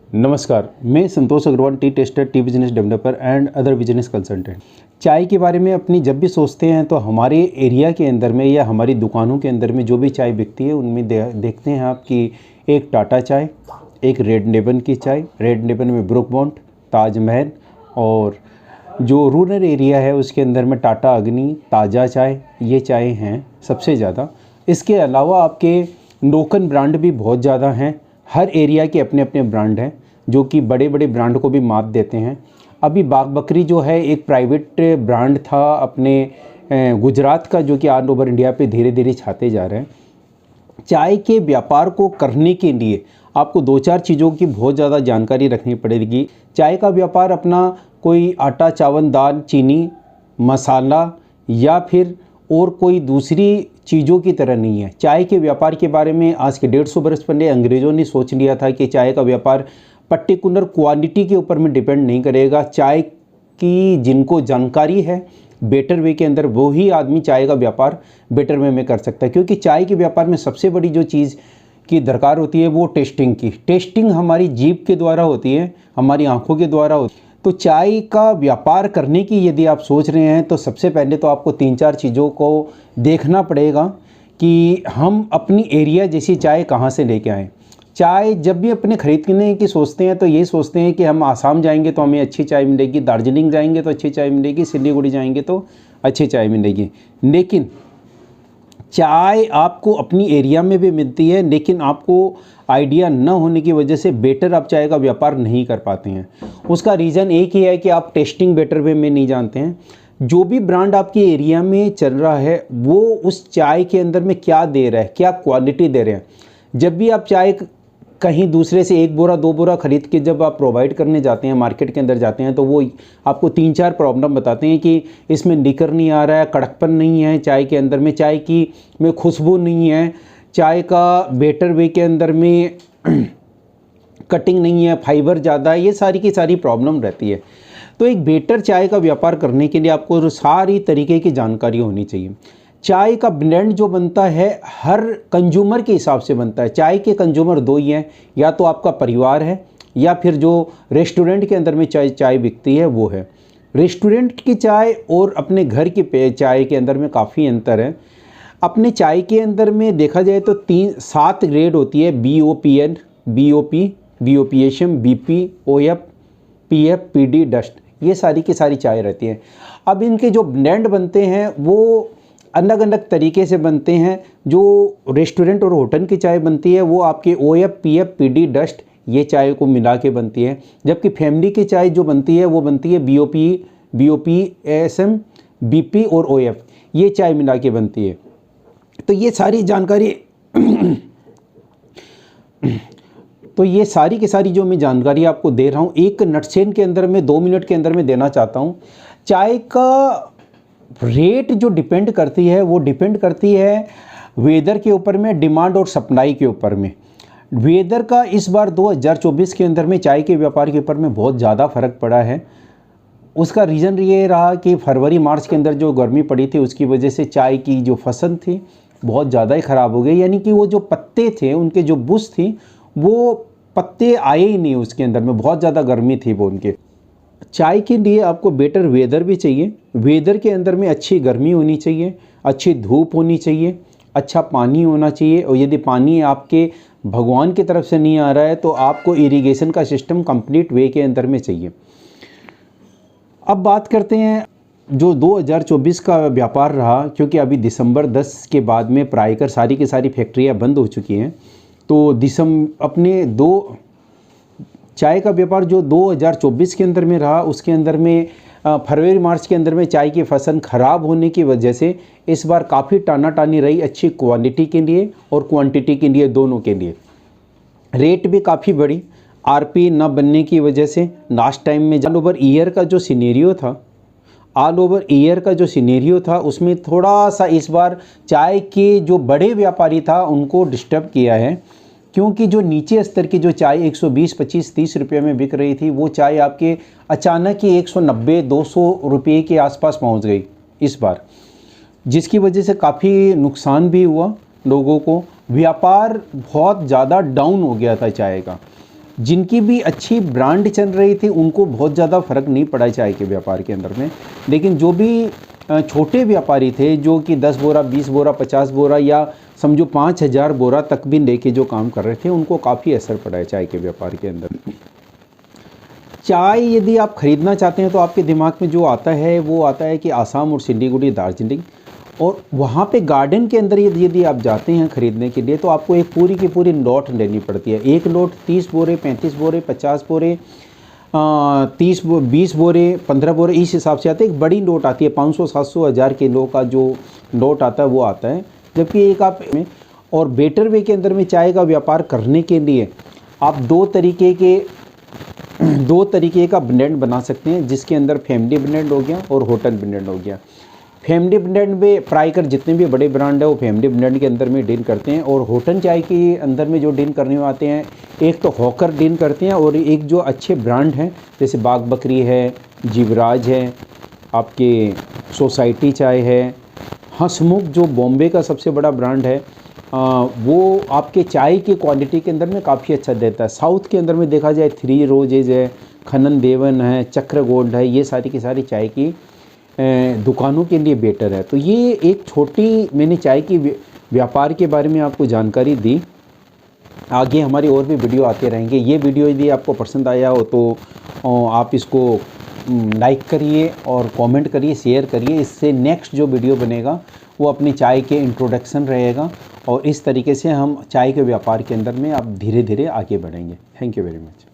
नमस्कार, मैं Santosh Agrawal, tea tester, tea business developer and other business consultant. चाय के बारे में अपनी जब भी सोचते हैं तो हमारे एरिया के अंदर में या हमारी दुकानों के अंदर में जो भी चाय बिकती है उनमें देखते हैं आप कि एक टाटा चाय, एक रेड लेबन की चाय, रेड लेबन में ब्रुक बॉन्ड, ताजमहल, और जो रूरल एरिया है उसके अंदर में टाटा अग्नि, ताज़ा चाय, ये चाय हैं सबसे ज़्यादा। इसके अलावा आपके लोकल ब्रांड भी बहुत ज़्यादा हैं। हर एरिया के अपने अपने ब्रांड हैं जो कि बड़े बड़े ब्रांड को भी मात देते हैं। अभी बाग बकरी जो है एक प्राइवेट ब्रांड था अपने गुजरात का, जो कि ऑल ओवर इंडिया पे धीरे धीरे छाते जा रहे हैं। चाय के व्यापार को करने के लिए आपको दो चार चीज़ों की बहुत ज़्यादा जानकारी रखनी पड़ेगी। चाय का व्यापार अपना कोई आटा, चावल, दाल, चीनी, मसाला या फिर और कोई दूसरी चीज़ों की तरह नहीं है। चाय के व्यापार के बारे में आज के 150 वर्ष पहले अंग्रेज़ों ने सोच लिया था कि चाय का व्यापार पर्टिकुलर क्वालिटी के ऊपर में डिपेंड नहीं करेगा। चाय की जिनको जानकारी है बेटर वे के अंदर, वो ही आदमी चाय का व्यापार बेटर वे में कर सकता है। क्योंकि चाय के व्यापार में सबसे बड़ी जो चीज़ की दरकार होती है वो टेस्टिंग की। टेस्टिंग हमारी जीभ के द्वारा होती है, हमारी आँखों के द्वारा होती है। तो चाय का व्यापार करने की यदि आप सोच रहे हैं तो सबसे पहले तो आपको 3-4 चीज़ों को देखना पड़ेगा कि हम अपनी एरिया जैसी चाय कहाँ से लेके आएँ। चाय जब भी अपने ख़रीदने की सोचते हैं तो ये सोचते हैं कि हम आसाम जाएंगे तो हमें अच्छी चाय मिलेगी, दार्जिलिंग जाएंगे तो अच्छी चाय मिलेगी, सिलीगुड़ी जाएंगे तो अच्छी चाय मिलेगी। लेकिन चाय आपको अपनी एरिया में भी मिलती है, लेकिन आपको आइडिया न होने की वजह से बेटर आप चाय का व्यापार नहीं कर पाते हैं। उसका रीज़न एक ही है कि आप टेस्टिंग बेटर वे में नहीं जानते हैं। जो भी ब्रांड आपके एरिया में चल रहा है वो उस चाय के अंदर में क्या दे रहा है, क्या क्वालिटी दे रहे हैं। जब भी आप चाय कहीं दूसरे से 1 बोरा 2 बोरा ख़रीद के जब आप प्रोवाइड करने जाते हैं, मार्केट के अंदर जाते हैं, तो वो आपको 3-4 प्रॉब्लम बताते हैं कि इसमें लिकर नहीं आ रहा है, कड़कपन नहीं है चाय के अंदर में, चाय की में खुशबू नहीं है, चाय का बेटर वे के अंदर में कटिंग नहीं है, फाइबर ज़्यादा है, ये सारी की सारी प्रॉब्लम रहती है। तो एक बेटर चाय का व्यापार करने के लिए आपको सारी तरीके की जानकारी होनी चाहिए। चाय का ब्लेंड जो बनता है हर कंज्यूमर के हिसाब से बनता है। चाय के कंज्यूमर 2 ही हैं, या तो आपका परिवार है या फिर जो रेस्टोरेंट के अंदर में चाय बिकती है वो है। रेस्टोरेंट की चाय और अपने घर की चाय के अंदर में काफ़ी अंतर है। अपने चाय के अंदर में देखा जाए तो 7 ग्रेड होती है, BOPL, BOP, BOPHM, BP, OF, PF, PD, dust, ये सारी की सारी चाय रहती है। अब इनके जो ब्लेंड बनते हैं वो अलग अलग तरीके से बनते हैं। जो रेस्टोरेंट और होटल की चाय बनती है वो आपके OF, PF, PD, डस्ट, ये चाय को मिला के बनती है। जबकि फैमिली की चाय जो बनती है वो बनती है BOP, ASM, BP और OF, ये चाय मिला के बनती है। तो ये सारी जानकारी तो ये सारी की सारी जो मैं जानकारी आपको दे रहा हूँ एक नटशेल के अंदर में 2 मिनट के अंदर में देना चाहता हूँ। चाय का रेट जो डिपेंड करती है वो डिपेंड करती है वेदर के ऊपर में, डिमांड और सप्लाई के ऊपर में। वेदर का इस बार 2024 के अंदर में चाय के व्यापार के ऊपर में बहुत ज़्यादा फ़र्क पड़ा है। उसका रीज़न ये रहा कि फरवरी मार्च के अंदर जो गर्मी पड़ी थी उसकी वजह से चाय की जो फसल थी बहुत ज़्यादा ही ख़राब हो गई। यानी कि वो जो पत्ते थे उनके जो बुश थी वो पत्ते आए ही नहीं, उसके अंदर में बहुत ज़्यादा गर्मी थी वो उनके। चाय के लिए आपको बेटर वेदर भी चाहिए। वेदर के अंदर में अच्छी गर्मी होनी चाहिए, अच्छी धूप होनी चाहिए, अच्छा पानी होना चाहिए। और यदि पानी आपके भगवान की तरफ से नहीं आ रहा है तो आपको इरिगेशन का सिस्टम कंप्लीट वे के अंदर में चाहिए। अब बात करते हैं जो 2024 का व्यापार रहा, क्योंकि अभी दिसंबर 10 के बाद में प्रायकर सारी की सारी फैक्ट्रियाँ बंद हो चुकी हैं। तो चाय का व्यापार जो 2024 के अंदर में रहा उसके अंदर में फरवरी मार्च के अंदर में चाय की फसल ख़राब होने की वजह से इस बार काफ़ी टानाटानी रही, अच्छी क्वालिटी के लिए और क्वांटिटी के लिए, दोनों के लिए। रेट भी काफ़ी बढ़ी RP न बनने की वजह से। लास्ट टाइम में ऑल ओवर ईयर का जो सिनेरियो था उसमें थोड़ा सा इस बार चाय के जो बड़े व्यापारी था उनको डिस्टर्ब किया है। क्योंकि जो नीचे स्तर की जो चाय 120, 25, 30 रुपये में बिक रही थी वो चाय आपके अचानक ही 190, 200 रुपये के आसपास पहुंच गई इस बार, जिसकी वजह से काफ़ी नुकसान भी हुआ लोगों को। व्यापार बहुत ज़्यादा डाउन हो गया था चाय का। जिनकी भी अच्छी ब्रांड चल रही थी उनको बहुत ज़्यादा फ़र्क नहीं पड़ा चाय के व्यापार के अंदर में, लेकिन जो भी छोटे व्यापारी थे जो कि 10 बोरा 20 बोरा 50 बोरा या समझो 5000 बोरा तक भी लेके जो काम कर रहे थे उनको काफ़ी असर पड़ा है चाय के व्यापार के अंदर। चाय यदि आप ख़रीदना चाहते हैं तो आपके दिमाग में जो आता है वो आता है कि आसाम और सिलीगुड़ी दार्जिलिंग, और वहाँ पे गार्डन के अंदर यदि आप जाते हैं ख़रीदने के लिए तो आपको एक पूरी की पूरी लॉट लेनी पड़ती है। एक लॉट 30 बोरे 35 बोरे 50 बोरे 20 बोरे 15 बोरे इस हिसाब से आते हैं। एक बड़ी नोट आती है 500 700 1000 किलो का जो नोट आता है वो आता है। जबकि एक आप और बेटर वे के अंदर में चाय का व्यापार करने के लिए आप दो तरीके का ब्लेंड बना सकते हैं, जिसके अंदर फैमिली ब्लेंड हो गया और होटल ब्लेंड हो गया। फैमिली ब्लेंड में प्राइकर जितने भी बड़े ब्रांड है वो फैमिली ब्लेंड के अंदर में डील करते हैं, और होटल चाय के अंदर में जो डील करने में आते हैं एक तो हॉकर डील करते हैं और एक जो अच्छे ब्रांड हैं जैसे बाग बकरी है, जीवराज है, आपके सोसाइटी चाय है, हंसमुख जो बॉम्बे का सबसे बड़ा ब्रांड है, वो आपके चाय की क्वालिटी के अंदर में काफ़ी अच्छा देता है। साउथ के अंदर में देखा जाए 3 रोजेज है, खनन देवन है, चक्र गोल्ड है, ये सारी की सारी चाय की दुकानों के लिए बेटर है। तो ये एक छोटी मैंने चाय की व्यापार के बारे में आपको जानकारी दी। आगे हमारी और भी वीडियो आते रहेंगे। ये वीडियो यदि आपको पसंद आया हो तो आप इसको लाइक करिए और कमेंट करिए, शेयर करिए। इससे नेक्स्ट जो वीडियो बनेगा वो अपनी चाय के इंट्रोडक्शन रहेगा, और इस तरीके से हम चाय के व्यापार के अंदर में आप धीरे धीरे आगे बढ़ेंगे। Thank you very much.